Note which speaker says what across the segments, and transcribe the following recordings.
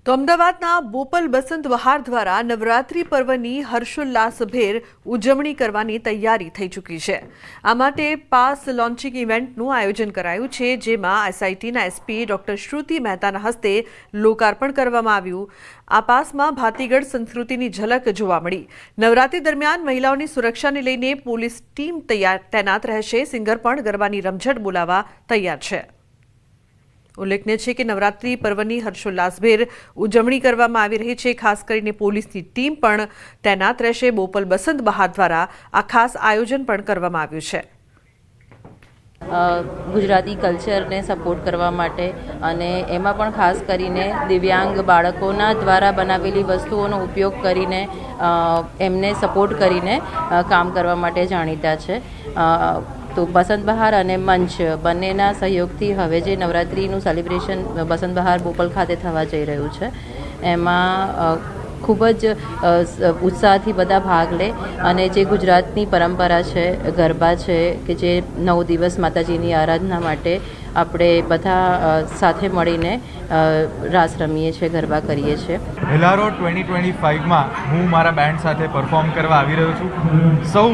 Speaker 1: તો અમદાવાદના બોપલ બસંત બહાર દ્વારા નવરાત્રી પર્વની હર્ષોલ્લાસભેર ઉજવણી કરવાની તૈયારી થઈ ચૂકી છે। આ માટે પાસ લોન્ચિંગ ઇવેન્ટનું આયોજન કરાયું છે, જેમાં એસઆઈટીના એસપી ડોક્ટર શ્રુતિ મહેતાના હસ્તે લોકાર્પણ કરવામાં આવ્યું। આ પાસમાં ભાતીગઢ સંસ્કૃતિની ઝલક જોવા મળી। નવરાત્રી દરમિયાન મહિલાઓની સુરક્ષાને લઈને પોલીસ ટીમ તૈનાત રહેશે। સિંગર પણ ગરબાની રમઝટ બોલાવવા તૈયાર છે। ઉલ્લેખનીય છે કે નવરાત્રી પર્વની હર્ષોલ્લાસભેર ઉજવણી કરવામાં આવી રહી છે। ખાસ કરીને પોલીસની ટીમ પણ તૈનાત રહેશે। બોપલ બસંત બહાર દ્વારા આ ખાસ આયોજન પણ કરવામાં આવ્યું છે।
Speaker 2: ગુજરાતી કલ્ચરને સપોર્ટ કરવા માટે અને એમાં પણ ખાસ કરીને દિવ્યાંગ બાળકોના દ્વારા બનાવેલી વસ્તુઓનો ઉપયોગ કરીને એમને સપોર્ટ કરીને કામ કરવા માટે જાણીતા છે। તો બસંત બહાર અને મંચ બંનેના સહયોગથી હવે જે નવરાત્રિનું સેલિબ્રેશન બસંત બહાર બોપલ ખાતે થવા જઈ રહ્યું છે, એમાં ખૂબ જ ઉત્સાહથી બધા ભાગ લે અને જે ગુજરાતની પરંપરા છે, ગરબા છે કે જે 9 દિવસ માતાજીની આરાધના માટે આપણે બધા સાથે મળીને રાસ રમીએ છીએ, ગરબા કરીએ છીએ।
Speaker 3: હેલારો 2025માં હું મારા બેન્ડ સાથે પરફોર્મ કરવા આવી રહ્યો છું। સૌ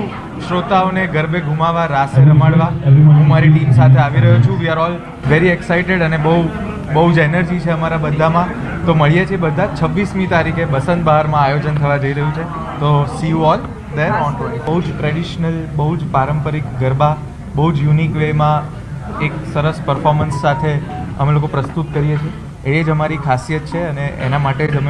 Speaker 3: શ્રોતાઓને ગરબે ઘુમાવવા, રાસે રમાડવા હું મારી ટીમ સાથે આવી રહ્યો છું। We are all very excited અને બહુ જ એનર્જી છે અમારા બધામાં। તો મળીએ છીએ બધા 26મી તારીખે બસંત બહારમાં આયોજન થવા જઈ રહ્યું છે। તો C you all there on 20। બહુ જ ટ્રેડિશનલ, બહુ જ પારંપરિક ગરબા, બહુ જ યુનિક વેમાં એક સરસ પરફોર્મન્સ સાથે અમે લોકો પ્રસ્તુત કરીએ છીએ। એ જ અમારી ખાસિયત છે અને એના માટે જ અમે